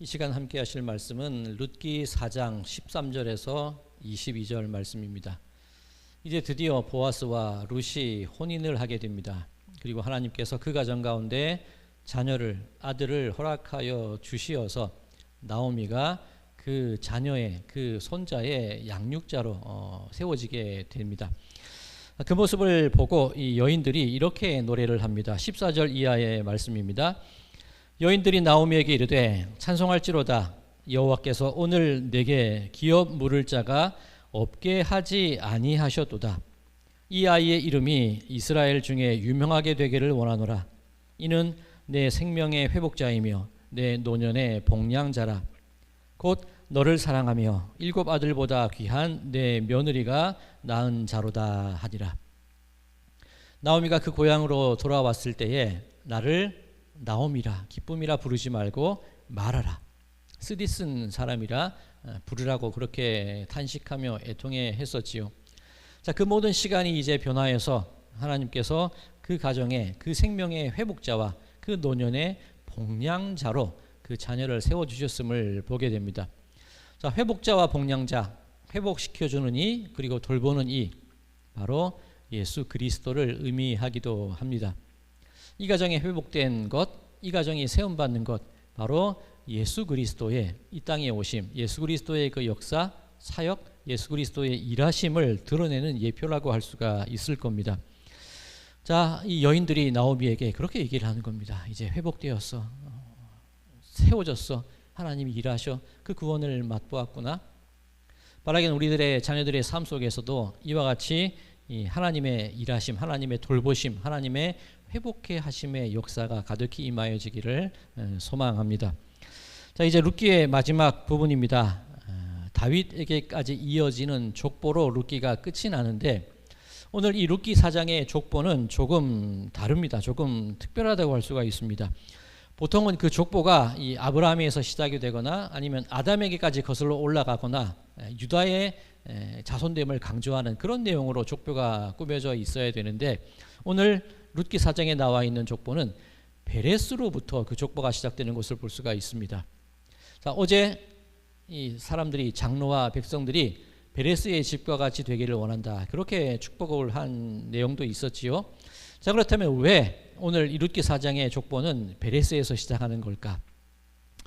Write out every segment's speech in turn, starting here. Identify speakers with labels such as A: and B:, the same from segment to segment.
A: 이 시간 함께 하실 말씀은 룻기 4장 13절에서 22절 말씀입니다. 이제 드디어 보아스와 룻이 혼인을 하게 됩니다. 그리고 하나님께서 그 가정 가운데 자녀를, 아들을 허락하여 주시어서 나오미가 그 자녀의, 그 손자의 양육자로 세워지게 됩니다. 그 모습을 보고 이 여인들이 이렇게 노래를 합니다. 14절 이하의 말씀입니다. 여인들이 나오미에게 이르되 찬송할지로다. 여호와께서 오늘 내게 기업 물을 자가 없게 하지 아니하셨도다. 이 아이의 이름이 이스라엘 중에 유명하게 되기를 원하노라. 이는 내 생명의 회복자이며 내 노년의 복량자라. 곧 너를 사랑하며 일곱 아들보다 귀한 내 며느리가 낳은 자로다 하니라. 나오미가 그 고향으로 돌아왔을 때에 나를 나오미라, 기쁨이라 부르지 말고 말하라, 쓰디쓴 사람이라 부르라고 그렇게 탄식하며 애통해 했었지요. 자, 그 모든 시간이 이제 변화해서 하나님께서 그 가정에 그 생명의 회복자와 그 노년의 복량자로 그 자녀를 세워주셨음을 보게 됩니다. 자, 회복자와 복량자, 회복시켜주는 이, 그리고 돌보는 이, 바로 예수 그리스도를 의미하기도 합니다. 이 가정이 회복된 것, 이 가정이 세움받는 것, 바로 예수 그리스도의 이 땅에 오심, 예수 그리스도의 그 역사, 사역, 예수 그리스도의 일하심을 드러내는 예표라고 할 수가 있을 겁니다. 자, 이 여인들이 나오미에게 그렇게 얘기를 하는 겁니다. 이제 회복되었어, 세워졌어, 하나님이 일하셔, 그 구원을 맛보았구나. 바라기는 우리들의 자녀들의 삶 속에서도 이와 같이 이 하나님의 일하심, 하나님의 돌보심, 하나님의 회복해 하심의 역사가 가득히 임하여지기를 소망합니다. 자, 이제 룻기의 마지막 부분입니다. 다윗에게까지 이어지는 족보로 룻기가 끝이 나는데, 오늘 이 룻기 4장의 족보는 조금 다릅니다. 조금 특별하다고 할 수가 있습니다. 보통은 그 족보가 이 아브라함에서 시작이 되거나 아니면 아담에게까지 거슬러 올라가거나 유다의 자손됨을 강조하는 그런 내용으로 족보가 꾸며져 있어야 되는데, 오늘 룻기 4장에 나와 있는 족보는 베레스로부터 그 족보가 시작되는 것을 볼 수가 있습니다. 자, 어제 이 사람들이, 장로와 백성들이 베레스의 집과 같이 되기를 원한다, 그렇게 축복을 한 내용도 있었지요. 자, 그렇다면 왜 오늘 이 룻기 4장의 족보는 베레스에서 시작하는 걸까?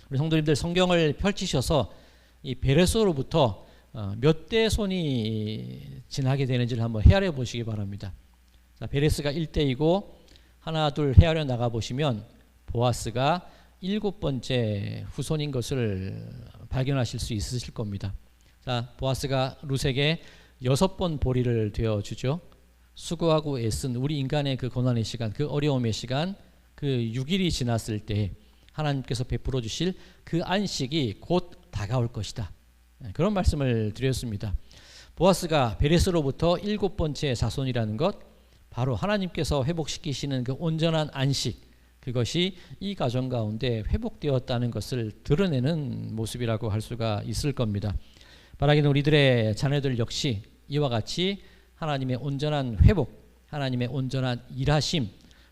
A: 우리 성도님들 성경을 펼치셔서 이 베레스로부터 몇 대 손이 지나게 되는지를 한번 헤아려 보시기 바랍니다. 자, 베레스가 1대이고 하나 둘 헤아려 나가 보시면 보아스가 7번째 후손인 것을 발견하실 수 있으실 겁니다. 자, 보아스가 룻에게 6번 보리를 되어 주죠. 수고하고 애쓴 우리 인간의 그 고난의 시간, 그 어려움의 시간, 그 6일이 지났을 때 하나님께서 베풀어 주실 그 안식이 곧 다가올 것이다, 그런 말씀을 드렸습니다. 보아스가 베레스로부터 7번째 자손이라는 것, 바로 하나님께서 회복시키시는 그 온전한 안식, 그것이 이 가정 가운데 회복되었다는 것을 드러내는 모습이라고 할 수가 있을 겁니다. 바라기는 우리들의 자녀들 역시 이와 같이 하나님의 온전한 회복, 하나님의 온전한 일하심,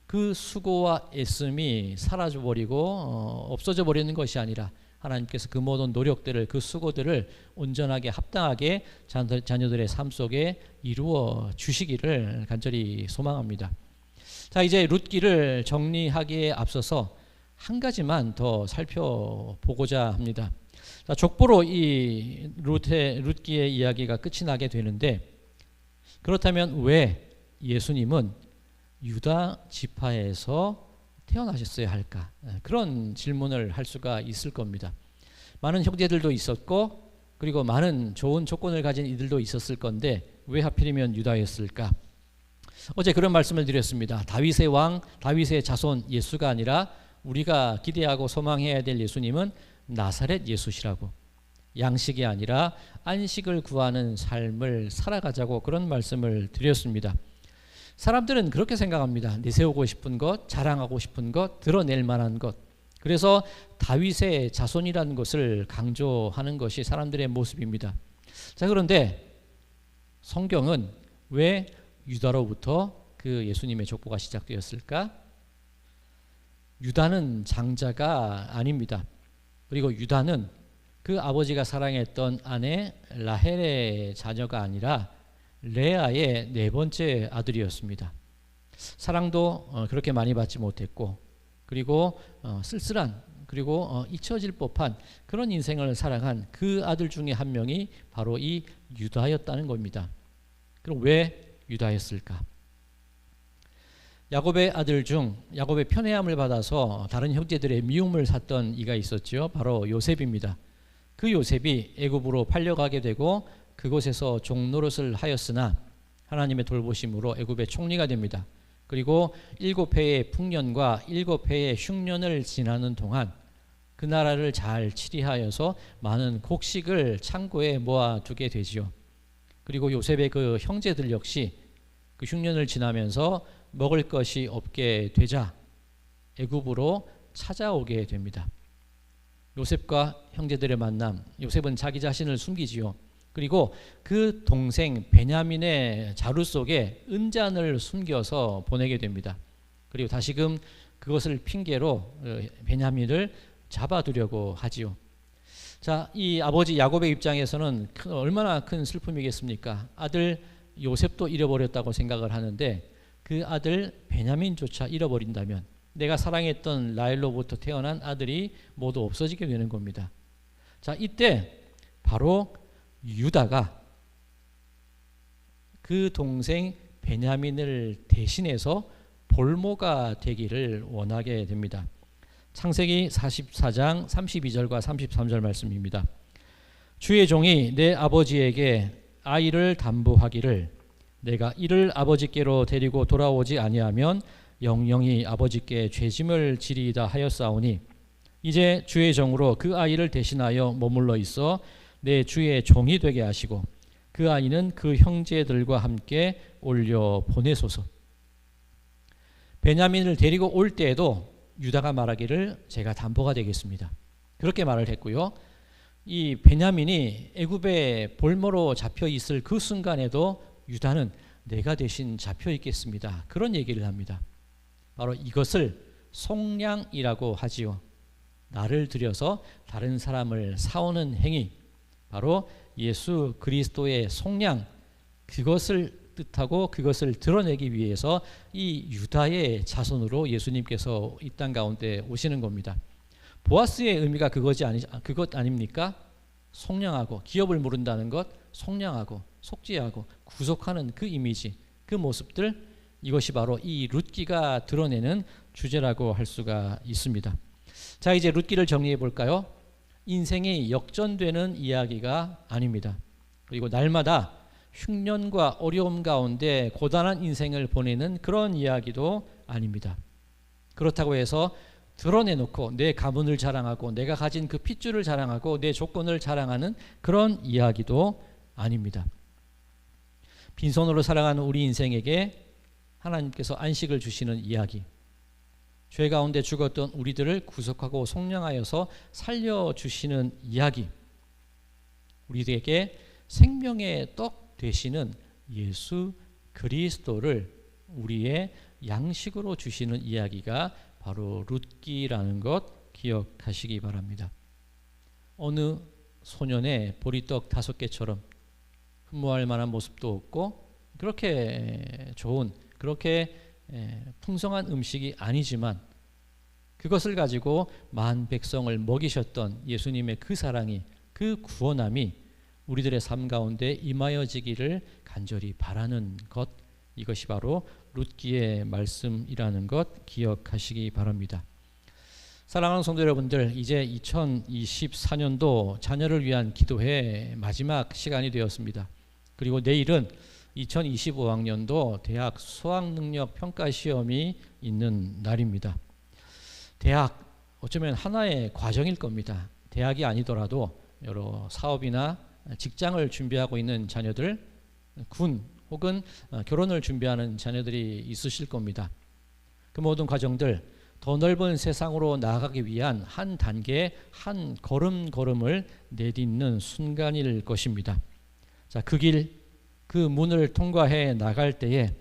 A: 그 수고와 애씀이 사라져버리고 없어져 버리는 것이 아니라 하나님께서 그 모든 노력들을, 그 수고들을 온전하게 합당하게 자녀들의 삶 속에 이루어 주시기를 간절히 소망합니다. 자, 이제 룻기를 정리하기에 앞서서 한 가지만 더 살펴보고자 합니다. 자, 족보로 이 룻기의 이야기가 끝이 나게 되는데, 그렇다면 왜 예수님은 유다 지파에서 태어나셨어야 할까? 그런 질문을 할 수가 있을 겁니다. 많은 형제들도 있었고, 그리고 많은 좋은 조건을 가진 이들도 있었을 건데 왜 하필이면 유다였을까? 어제 그런 말씀을 드렸습니다. 다윗의 왕, 다윗의 자손 예수가 아니라 우리가 기대하고 소망해야 될 예수님은 나사렛 예수시라고, 양식이 아니라 안식을 구하는 삶을 살아가자고 그런 말씀을 드렸습니다. 사람들은 그렇게 생각합니다. 내세우고 싶은 것, 자랑하고 싶은 것, 드러낼 만한 것. 그래서 다윗의 자손이라는 것을 강조하는 것이 사람들의 모습입니다. 자, 그런데 성경은 왜 유다로부터 그 예수님의 족보가 시작되었을까? 유다는 장자가 아닙니다. 그리고 유다는 그 아버지가 사랑했던 아내 라헬의 자녀가 아니라 레아의 네 번째 아들이었습니다. 사랑도 그렇게 많이 받지 못했고, 그리고 쓸쓸한, 그리고 잊혀질 법한 그런 인생을 살아간 그 아들 중에 한 명이 바로 이 유다였다는 겁니다. 그럼 왜 유다였을까? 야곱의 아들 중 야곱의 편애함을 받아서 다른 형제들의 미움을 샀던 이가 있었죠. 바로 요셉입니다. 그 요셉이 애굽으로 팔려가게 되고 그곳에서 종노릇을 하였으나 하나님의 돌보심으로 애굽의 총리가 됩니다. 그리고 7해의 풍년과 7해의 흉년을 지나는 동안 그 나라를 잘 치리하여서 많은 곡식을 창고에 모아두게 되지요. 그리고 요셉의 그 형제들 역시 그 흉년을 지나면서 먹을 것이 없게 되자 애굽으로 찾아오게 됩니다. 요셉과 형제들의 만남, 요셉은 자기 자신을 숨기지요. 그리고 그 동생 베냐민의 자루 속에 은잔을 숨겨서 보내게 됩니다. 그리고 다시금 그것을 핑계로 베냐민을 잡아두려고 하지요. 자, 이 아버지 야곱의 입장에서는 얼마나 큰 슬픔이겠습니까? 아들 요셉도 잃어버렸다고 생각을 하는데 그 아들 베냐민조차 잃어버린다면 내가 사랑했던 라헬로부터 태어난 아들이 모두 없어지게 되는 겁니다. 자, 이때 바로 유다가 그 동생 베냐민을 대신해서 볼모가 되기를 원하게 됩니다. 창세기 44장 32절과 33절 말씀입니다. 주의 종이 내 아버지에게 아이를 담보하기를 내가 이를 아버지께로 데리고 돌아오지 아니하면 영영이 아버지께 죄짐을 지리이다 하였사오니 이제 주의 종으로 그 아이를 대신하여 머물러 있어 내 주의 종이 되게 하시고 그 아이는 그 형제들과 함께 올려 보내소서. 베냐민을 데리고 올 때에도 유다가 말하기를 제가 담보가 되겠습니다. 그렇게 말을 했고요. 이 베냐민이 애굽의 볼모로 잡혀 있을 그 순간에도 유다는 내가 대신 잡혀 있겠습니다. 그런 얘기를 합니다. 바로 이것을 속량이라고 하지요. 나를 들여서 다른 사람을 사오는 행위, 바로 예수 그리스도의 속량, 그것을 뜻하고 그것을 드러내기 위해서 이 유다의 자손으로 예수님께서 이 땅 가운데 오시는 겁니다. 보아스의 의미가 그것 아닙니까? 속량하고, 기업을 물은다는 것, 속량하고 속죄하고 구속하는 그 이미지, 그 모습들, 이것이 바로 이 룻기가 드러내는 주제라고 할 수가 있습니다. 자, 이제 룻기를 정리해 볼까요? 인생이 역전되는 이야기가 아닙니다. 그리고 날마다 흉년과 어려움 가운데 고단한 인생을 보내는 그런 이야기도 아닙니다. 그렇다고 해서 드러내놓고 내 가문을 자랑하고 내가 가진 그 핏줄을 자랑하고 내 조건을 자랑하는 그런 이야기도 아닙니다. 빈손으로 살아가는 우리 인생에게 하나님께서 안식을 주시는 이야기, 죄 가운데 죽었던 우리들을 구속하고 속량하여서 살려주시는 이야기, 우리에게 생명의 떡 되시는 예수 그리스도를 우리의 양식으로 주시는 이야기가 바로 룻기라는 것 기억하시기 바랍니다. 어느 소년의 보리떡 5개처럼 흠모할 만한 모습도 없고 그렇게 좋은, 그렇게 풍성한 음식이 아니지만 그것을 가지고 만 백성을 먹이셨던 예수님의 그 사랑이, 그 구원함이 우리들의 삶 가운데 임하여지기를 간절히 바라는 것, 이것이 바로 룻기의 말씀이라는 것 기억하시기 바랍니다. 사랑하는 성도 여러분들, 이제 2024년도 자녀를 위한 기도회 마지막 시간이 되었습니다. 그리고 내일은 2025학년도 대학 수학능력 평가 시험이 있는 날입니다. 대학, 어쩌면 하나의 과정일 겁니다. 대학이 아니더라도 여러 사업이나 직장을 준비하고 있는 자녀들, 군 혹은 결혼을 준비하는 자녀들이 있으실 겁니다. 그 모든 과정들, 더 넓은 세상으로 나아가기 위한 한 단계, 한 걸음걸음을 내딛는 순간일 것입니다. 자, 그 길, 그 문을 통과해 나갈 때에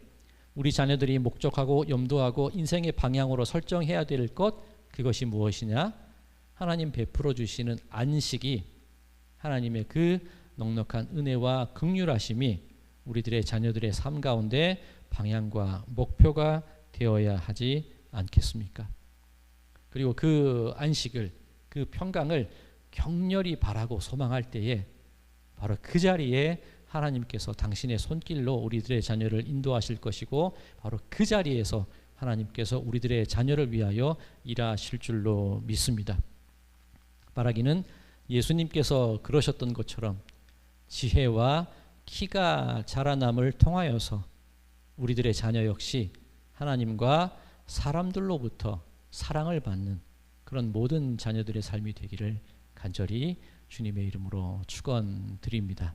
A: 우리 자녀들이 목적하고 염두하고 인생의 방향으로 설정해야 될 것, 그것이 무엇이냐? 하나님 베풀어 주시는 안식이 하나님의 그 넉넉한 은혜와 긍휼하심이 우리들의 자녀들의 삶 가운데 방향과 목표가 되어야 하지 않겠습니까? 그리고 그 안식을, 그 평강을 격렬히 바라고 소망할 때에 바로 그 자리에 하나님께서 당신의 손길로 우리들의 자녀를 인도하실 것이고 바로 그 자리에서 하나님께서 우리들의 자녀를 위하여 일하실 줄로 믿습니다. 바라기는 예수님께서 그러셨던 것처럼 지혜와 키가 자라남을 통하여서 우리들의 자녀 역시 하나님과 사람들로부터 사랑을 받는 그런 모든 자녀들의 삶이 되기를 간절히 주님의 이름으로 축원드립니다.